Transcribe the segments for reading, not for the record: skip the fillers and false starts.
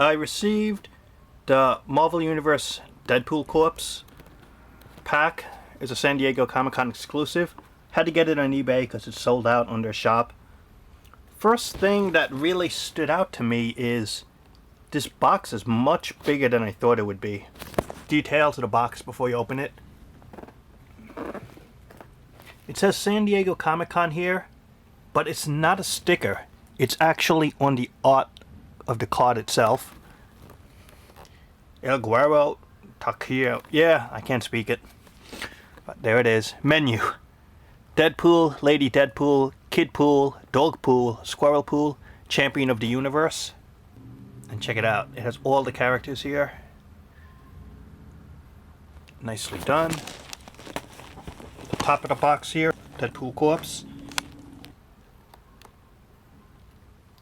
I received the Marvel Universe Deadpool Corps pack. It's a San Diego Comic-Con exclusive. Had to get it on eBay because it's sold out on their shop. First thing that really stood out to me is this box is much bigger than I thought it would be. Details of the box before you open it. It says San Diego Comic-Con here, but it's not a sticker. It's actually on the art of the card itself. El Guero Taquio. Yeah, I can't speak it. But there it is. Menu. Deadpool, Lady Deadpool, Kidpool, Dogpool, Squirrelpool, Champion of the Universe. And check it out. It has all the characters here. Nicely done. The top of the box here. Deadpool Corps.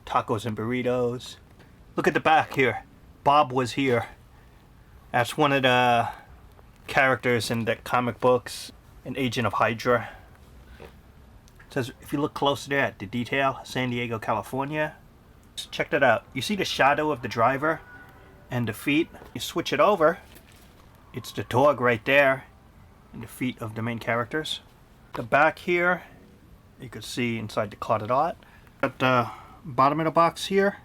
Tacos and burritos. Look at the back here. Bob was here. That's one of the characters in the comic books. An agent of Hydra. It says, if you look closer there at the detail, San Diego, California. Check that out. You see the shadow of the driver and the feet. You switch it over. It's the dog right there. And the feet of the main characters. The back here, you could see inside the carded art. At the bottom of the box here.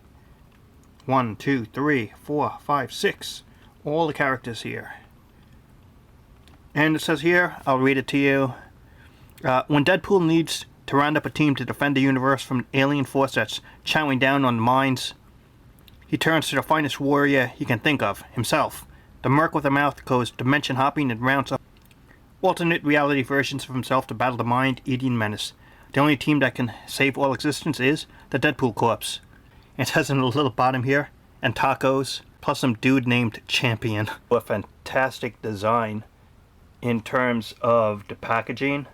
1, 2, 3, 4, 5, 6. All the characters here. And it says here, I'll read it to you. When Deadpool needs to round up a team to defend the universe from an alien force that's chowing down on the minds, he turns to the finest warrior he can think of, himself. The merc with a mouth goes dimension hopping and rounds up alternate reality versions of himself to battle the mind-eating menace. The only team that can save all existence is the Deadpool Corps. It says in the little bottom here, and tacos, plus some dude named Champion. A fantastic design in terms of the packaging.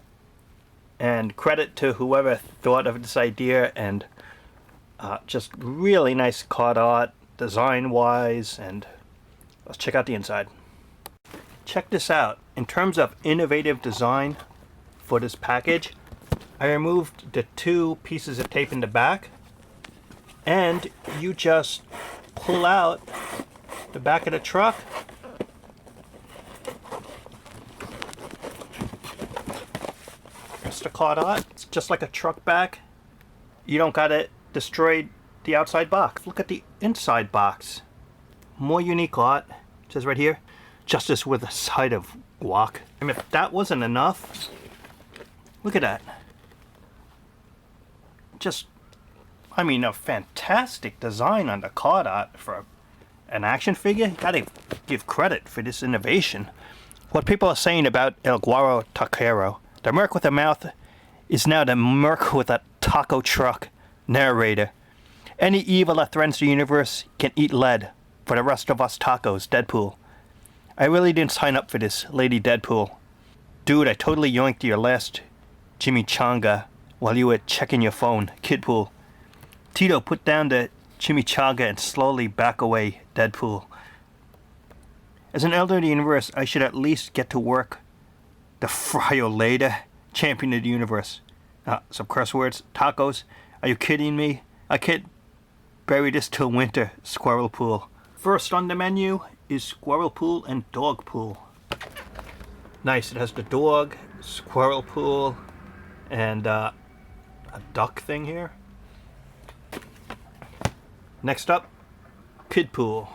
And credit to whoever thought of this idea, and just really nice card art, design-wise, and let's check out the inside. Check this out. In terms of innovative design for this package, I removed the 2 pieces of tape in the back, and you just pull out the back of the truck. It's the card art. It's just like a truck back. You don't gotta destroy the outside box. Look at the inside box. More unique art. It says right here, justice with a side of guac. And if that wasn't enough, look at that. Just, I mean, a fantastic design on the card art for an action figure. You gotta give credit for this innovation. What people are saying about El Guaro Taquero, the merc with a mouth, is now the merc with a taco truck narrator. Any evil that threatens the universe can eat lead. For the rest of us tacos, Deadpool. I really didn't sign up for this, Lady Deadpool. Dude, I totally yoinked your last chimichanga while you were checking your phone, Kidpool. Tito, put down the chimichanga and slowly back away, Deadpool. As an elder of the universe, I should at least get to work. The Fryo later, champion of the universe. Some curse words. Tacos. Are you kidding me? I can't bury this till winter, Squirrelpool. First on the menu is Squirrelpool and Dogpool. Nice, it has the dog, Squirrelpool, and a duck thing here. Next up, Kidpool.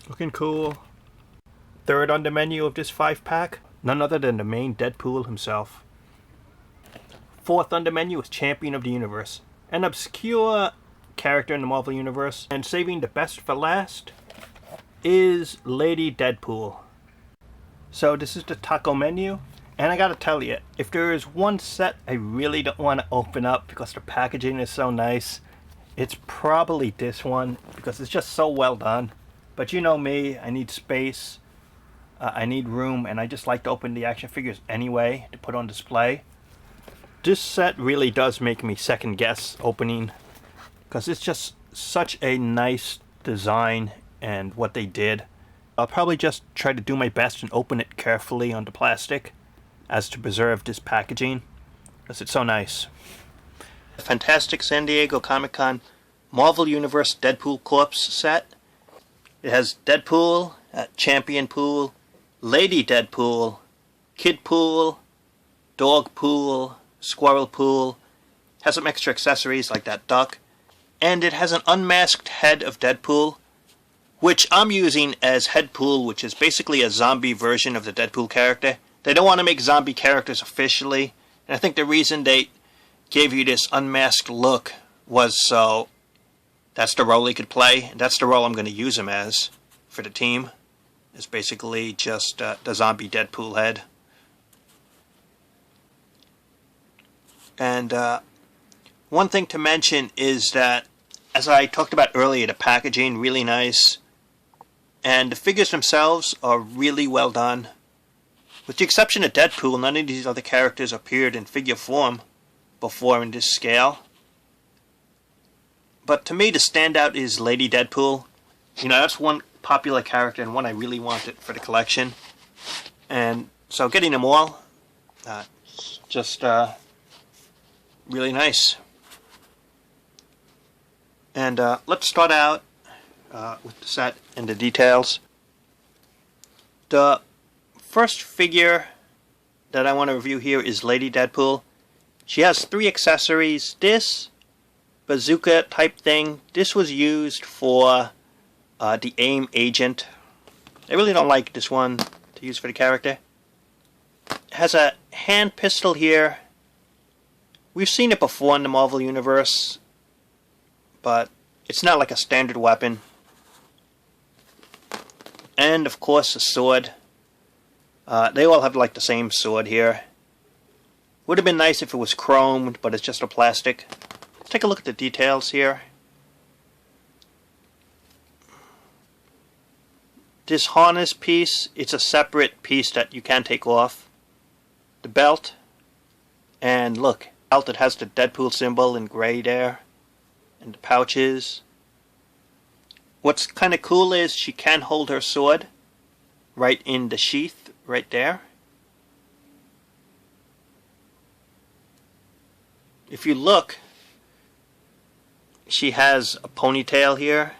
Looking cool. Third on the menu of this 5-pack, none other than the main Deadpool himself. Fourth on the menu is Champion of the Universe, an obscure character in the Marvel Universe. And saving the best for last is Lady Deadpool. So this is the taco menu, and I gotta tell you, if there is one set I really don't want to open up because the packaging is so nice, it's probably this one, because it's just so well done. But you know me, I need space, I need room, and I just like to open the action figures anyway to put on display. This set really does make me second guess opening, because it's just such a nice design and what they did. I'll probably just try to do my best and open it carefully on the plastic as to preserve this packaging, because it's so nice. Fantastic San Diego Comic-Con Marvel Universe Deadpool Corps set. It has Deadpool, Championpool, Lady Deadpool, Kidpool, Dogpool, Squirrelpool. Has some extra accessories like that duck. And it has an unmasked head of Deadpool, which I'm using as Headpool, which is basically a zombie version of the Deadpool character. They don't want to make zombie characters officially, and I think the reason they gave you this unmasked look was so that's the role he could play, and that's the role I'm going to use him as for the team. It's basically just the zombie Deadpool head. And one thing to mention is that, as I talked about earlier, the packaging really nice, and the figures themselves are really well done. With the exception of Deadpool, none of these other characters appeared in figure form before in this scale. But to me, the standout is Lady Deadpool. You know, that's one popular character and one I really wanted for the collection. And so getting them all, just really nice. And let's start out with the set and the details. The first figure that I want to review here is Lady Deadpool. She has 3 accessories. This bazooka type thing, this was used for the AIM agent. I really don't like this one to use for the character. It has a hand pistol here. We've seen it before in the Marvel Universe, but it's not like a standard weapon. And of course a sword. They all have like the same sword here. Would have been nice if it was chromed, but it's just a plastic. Let's take a look at the details here. This harness piece, it's a separate piece that you can take off. The belt, and look, belt, it has the Deadpool symbol in gray there, and the pouches. What's kind of cool is she can hold her sword right in the sheath right there. If you look, she has a ponytail here.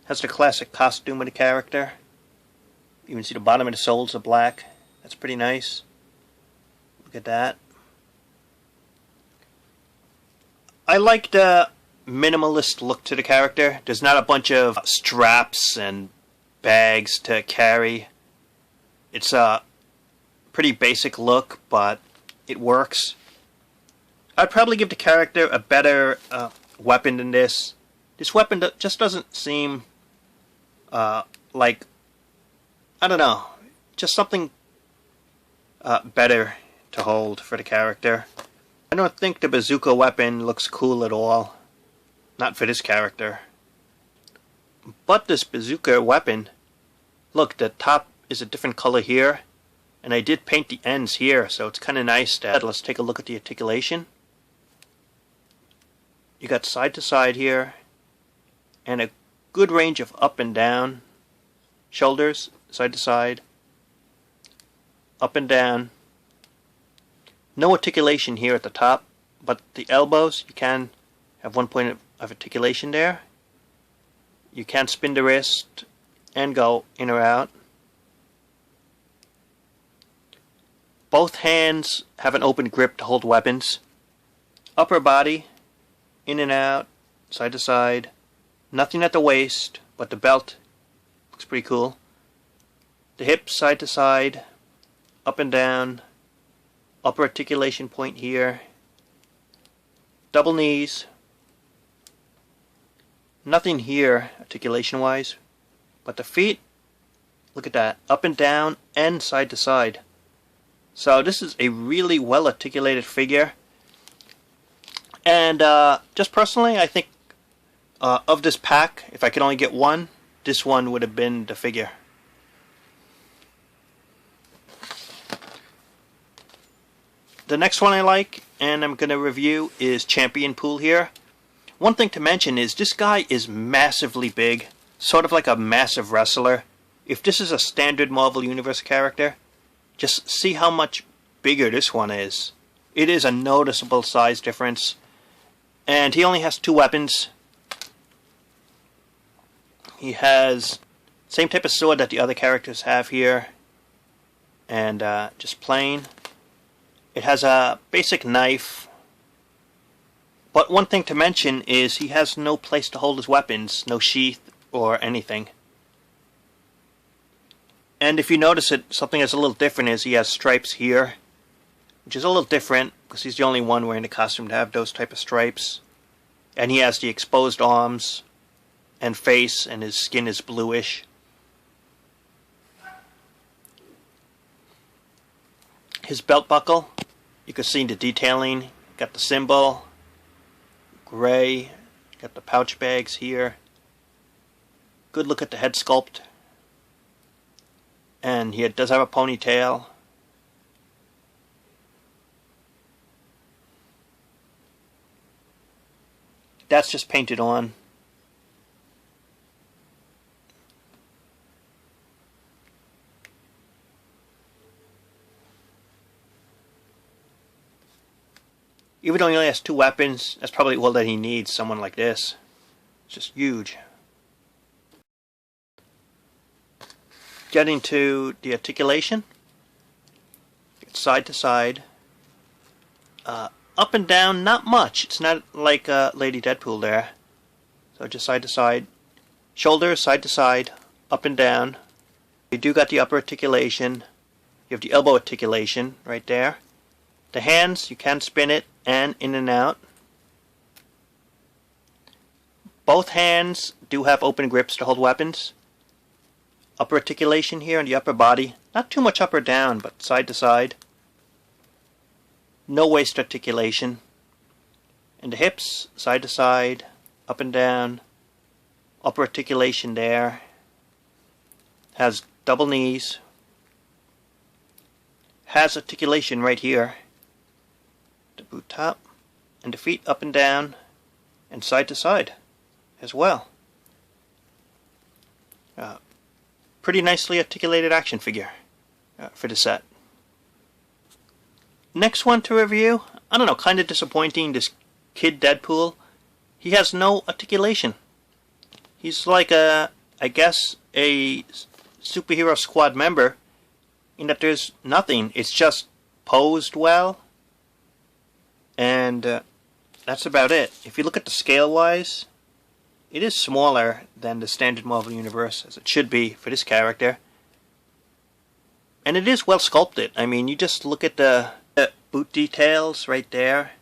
Has the classic costume of the character. You can see the bottom of the soles are black. That's pretty nice. Look at that. I like the minimalist look to the character. There's not a bunch of straps and bags to carry. It's a pretty basic look, but it works. I'd probably give the character a better weapon than this. This weapon just doesn't seem like, I don't know, just something better to hold for the character. I don't think the bazooka weapon looks cool at all. Not for this character. But this bazooka weapon, look, the top is a different color here, and I did paint the ends here, so it's kind of nice. Let's take a look at the articulation. You got side to side here, and a good range of up and down. Shoulders, side to side, up and down. No articulation here at the top, but the elbows, you can have one point of articulation there. You can spin the wrist and go in or out. Both hands have an open grip to hold weapons. Upper body, in and out, side to side. Nothing at the waist, but the belt looks pretty cool. The hips side to side, up and down. Upper articulation point here. Double knees. Nothing here articulation wise, but the feet, look at that, up and down and side to side. So this is a really well articulated figure, and just personally I think of this pack, if I could only get one, this one would have been the figure. The next one I like and I'm going to review is Championpool here. One thing to mention is this guy is massively big, sort of like a massive wrestler. If this is a standard Marvel Universe character, just see how much bigger this one is. It is a noticeable size difference. And he only has 2 weapons. He has same type of sword that the other characters have here. And just plain. It has a basic knife. But one thing to mention is he has no place to hold his weapons. No sheath or anything. And if you notice it, something that's a little different is he has stripes here. Which is a little different because he's the only one wearing the costume to have those type of stripes. And he has the exposed arms and face, and his skin is bluish. His belt buckle, you can see the detailing. Got the symbol, gray. Got the pouch bags here. Good look at the head sculpt. And he does have a ponytail. That's just painted on. Even though he only has 2 weapons, that's probably all that he needs, someone like this. It's just huge. Getting to the articulation. It's side to side. Up and down, not much. It's not like Lady Deadpool there. So just side to side. Shoulders, side to side. Up and down. You do got the upper articulation. You have the elbow articulation right there. The hands, you can spin it and in and out. Both hands do have open grips to hold weapons. Upper articulation here on the upper body. Not too much up or down, but side to side. No waist articulation. And the hips, side to side, up and down. Upper articulation there. Has double knees. Has articulation right here. The boot top. And the feet up and down. And side to side as well. Pretty nicely articulated action figure for the set. Next one to review, I don't know, kind of disappointing, this Kid Deadpool. He has no articulation. He's like I guess, a superhero squad member in that there's nothing. It's just posed well. And that's about it. If you look at the scale-wise, it is smaller than the standard Marvel Universe, as it should be for this character. And it is well sculpted. I mean, you just look at the boot details right there.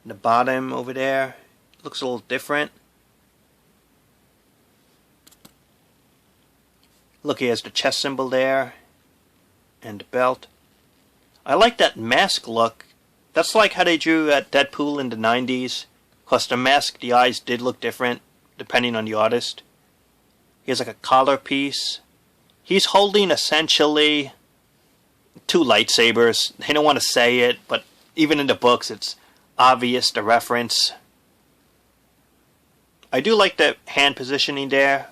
The bottom over there. It looks a little different. Look, he has the chest symbol there. And the belt. I like that mask look. That's like how they drew Deadpool in the 90s. Because the mask, the eyes did look different, depending on the artist. He has like a collar piece. He's holding essentially 2 lightsabers. They don't want to say it, but even in the books it's obvious, the reference. I do like the hand positioning there,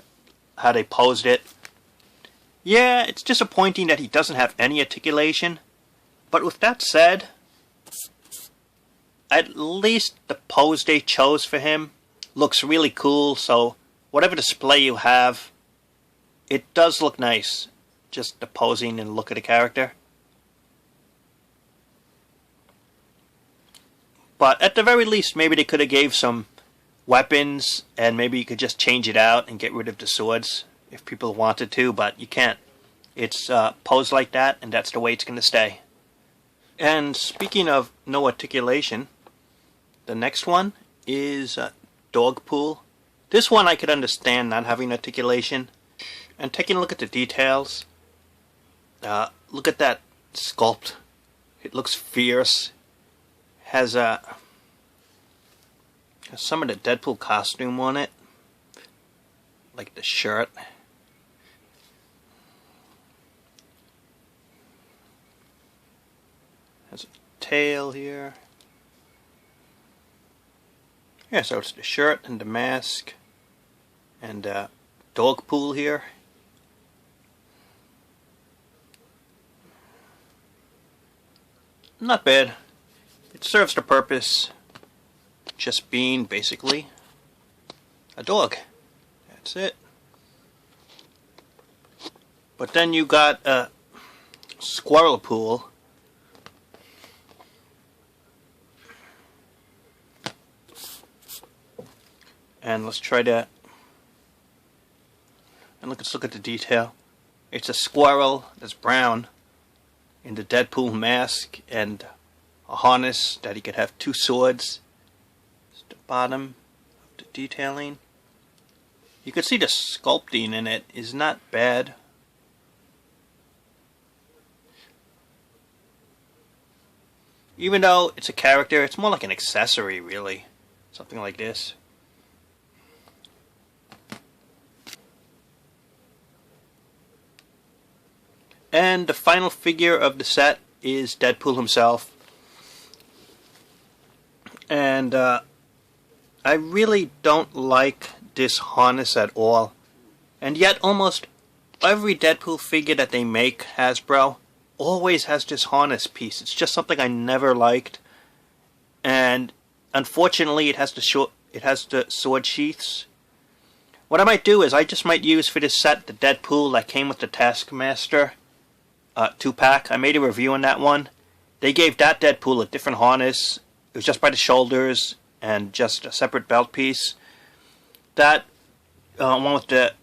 how they posed it. Yeah, it's disappointing that he doesn't have any articulation. But with that said, at least the pose they chose for him looks really cool, so whatever display you have, it does look nice. Just the posing and look of the character. But at the very least, maybe they could have gave some weapons, and maybe you could just change it out and get rid of the swords if people wanted to, but you can't. It's posed like that, and that's the way it's going to stay. And speaking of no articulation, the next one is Dogpool. This one I could understand not having articulation. And taking a look at the details, look at that sculpt. It looks fierce. Has some of the Deadpool costume on it, like the shirt. Has a tail here. Yeah, so it's the shirt and the mask and Dogpool here. Not bad. It serves the purpose. Just being basically a dog. That's it. But then you got a Squirrelpool. And let's try to, and let's look at the detail. It's a squirrel that's brown in the Deadpool mask and a harness that he could have 2 swords. It's the bottom of the detailing. You can see the sculpting in it is not bad. Even though it's a character, it's more like an accessory really. Something like this. And the final figure of the set is Deadpool himself. And I really don't like this harness at all. And yet almost every Deadpool figure that they make, Hasbro, always has this harness piece. It's just something I never liked. And unfortunately it has the sword sheaths. What I might do is I just might use for this set the Deadpool that came with the Taskmaster 2-pack. I made a review on that one. They gave that Deadpool a different harness. It was just by the shoulders and just a separate belt piece. That one with the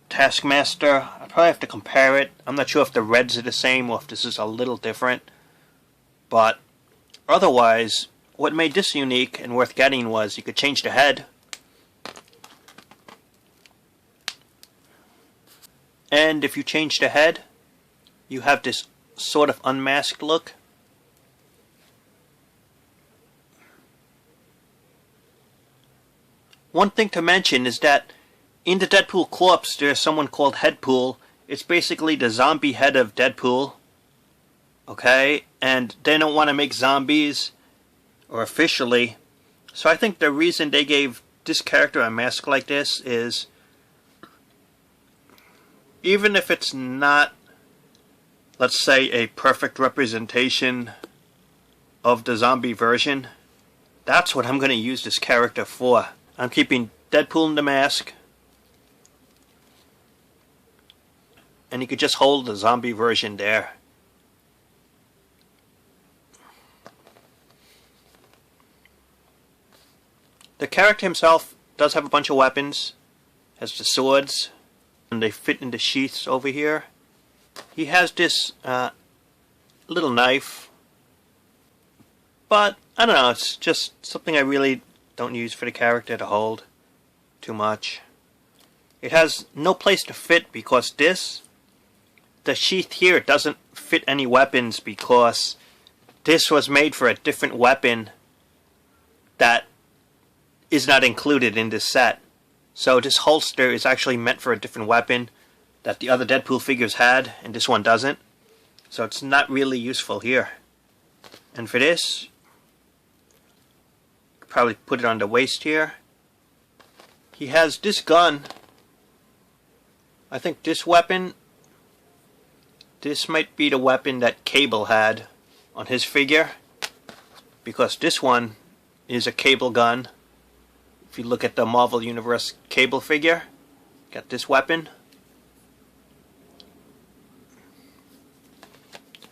Taskmaster, I probably have to compare it. I'm not sure if the reds are the same or if this is a little different. But otherwise, what made this unique and worth getting was you could change the head. And if you change the head, you have this sort of unmasked look. One thing to mention is that in the Deadpool Corps there's someone called Headpool. It's basically the zombie head of Deadpool. Okay? And they don't want to make zombies, or officially. So I think the reason they gave this character a mask like this is, even if it's not, let's say, a perfect representation of the zombie version, that's what I'm going to use this character for. I'm keeping Deadpool in the mask, and you could just hold the zombie version there. The character himself does have a bunch of weapons. Has the swords, and they fit in the sheaths over here. He has this little knife, but I don't know, it's just something I really don't use for the character to hold too much. It has no place to fit because the sheath here doesn't fit any weapons because this was made for a different weapon that is not included in this set. So this holster is actually meant for a different weapon that the other Deadpool figures had, and this one doesn't. So it's not really useful here. And for this, probably put it on the waist here. He has this gun. I think this weapon, this might be the weapon that Cable had on his figure, because this one is a Cable gun. If you look at the Marvel Universe Cable figure, got this weapon.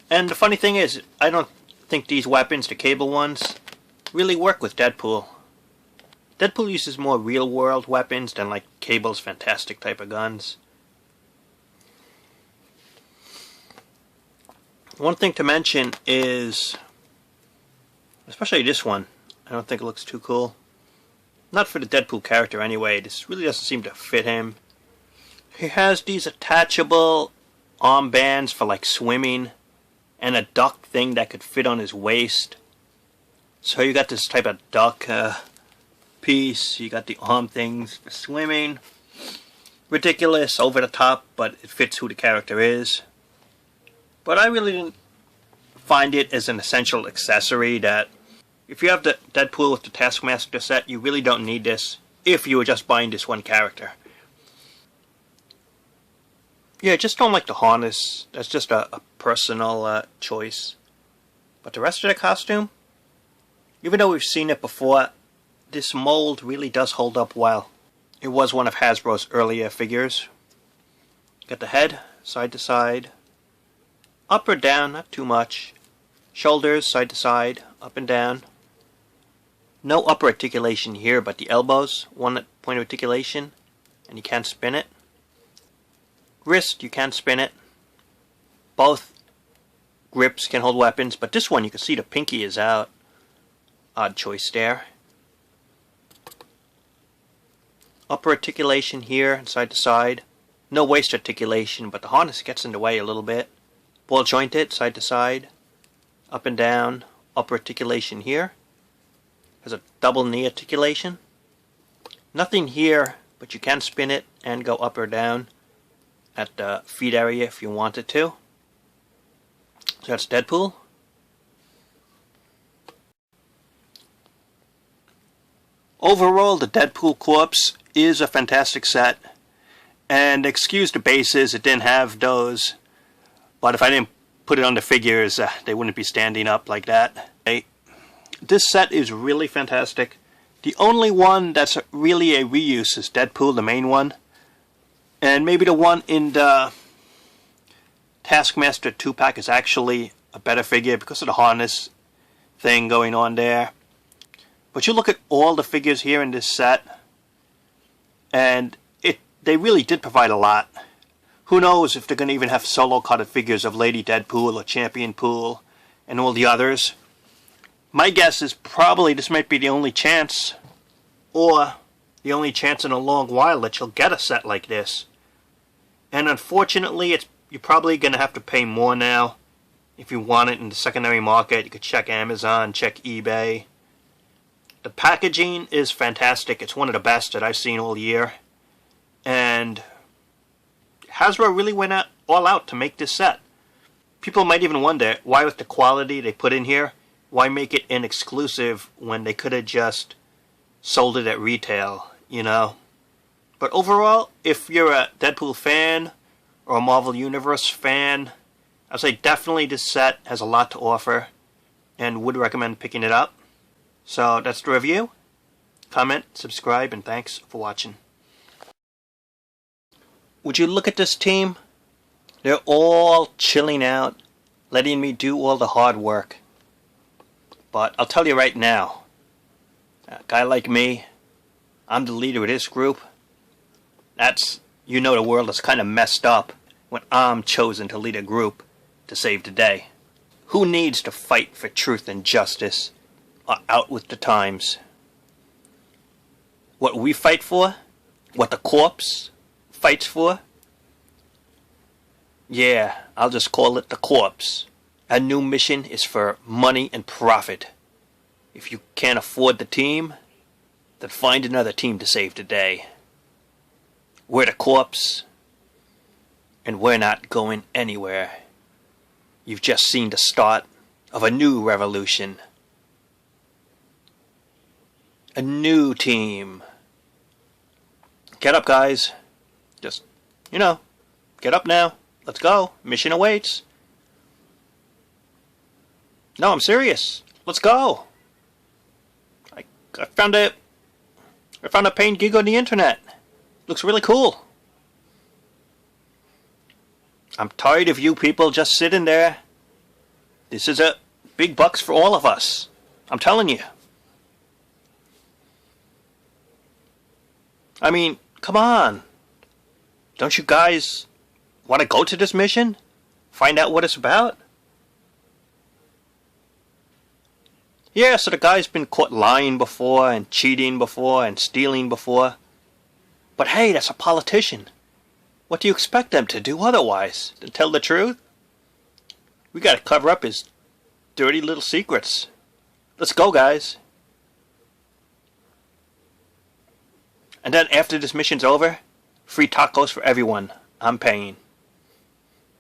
And the funny thing is, I don't think these weapons, the Cable ones, really work with Deadpool. Deadpool uses more real-world weapons than like Cable's fantastic type of guns. One thing to mention is, especially this one, I don't think it looks too cool. Not for the Deadpool character anyway, this really doesn't seem to fit him. He has these attachable armbands for like swimming, and a duck thing that could fit on his waist. So you got this type of duck piece, you got the arm things for swimming. Ridiculous, over the top, but it fits who the character is. But I really didn't find it as an essential accessory that If you have the Deadpool with the Taskmaster set, you really don't need this if you were just buying this one character. Yeah, I just don't like the harness. That's just a personal choice. But the rest of the costume, even though we've seen it before, this mold really does hold up well. It was one of Hasbro's earlier figures. Got the head, side to side. Up or down, not too much. Shoulders, side to side, up and down. No upper articulation here, but the elbows, one point of articulation, and you can't spin it. Wrist, you can spin it. Both grips can hold weapons, but this one you can see the pinky is out. Odd choice there. Upper articulation here, and side to side. No waist articulation, but the harness gets in the way a little bit. Ball jointed, side to side. Up and down. Upper articulation here. Has a double knee articulation. Nothing here, but you can spin it and go up or down at the feet area if you wanted to. So that's Deadpool. Overall, the Deadpool Corps is a fantastic set. And excuse the bases, it didn't have those. But if I didn't put it on the figures, they wouldn't be standing up like that. This set is really fantastic. The only one that's really a reuse is Deadpool, the main one. And maybe the one in the Taskmaster 2-pack is actually a better figure because of the harness thing going on there. But you look at all the figures here in this set, and they really did provide a lot. Who knows if they're going to even have solo-cutted figures of Lady Deadpool or Championpool and all the others. My guess is probably this might be the only chance, or the only chance in a long while that you'll get a set like this. And unfortunately, you're probably going to have to pay more now. If you want it in the secondary market, you could check Amazon, check eBay. The packaging is fantastic. It's one of the best that I've seen all year. And Hasbro really went all out to make this set. People might even wonder, why with the quality they put in here, why make it an exclusive when they could have just sold it at retail, you know? But overall, if you're a Deadpool fan or a Marvel Universe fan, I'd say definitely this set has a lot to offer and would recommend picking it up. So that's the review. Comment, subscribe, and thanks for watching. Would you look at this team? They're all chilling out, letting me do all the hard work. But I'll tell you right now, a guy like me, I'm the leader of this group. You know the world is kind of messed up when I'm chosen to lead a group to save the day. Who needs to fight for truth and justice or out with the times? What we fight for? What the corpse fights for? Yeah, I'll just call it the corpse. A new mission is for money and profit. If you can't afford the team, then find another team to save the day. We're the corpse, and we're not going anywhere. You've just seen the start of a new revolution. A new team. Get up, guys. Just, get up now. Let's go. Mission awaits. No, I'm serious. Let's go. I found a paint gig on the internet. Looks really cool. I'm tired of you people just sitting there. This is a big bucks for all of us. I'm telling you. I mean, come on. Don't you guys want to go to this mission? Find out what it's about? Yeah, so the guy's been caught lying before, and cheating before, and stealing before. But hey, that's a politician. What do you expect them to do otherwise? To tell the truth? We gotta cover up his dirty little secrets. Let's go, guys. And then after this mission's over, free tacos for everyone. I'm paying.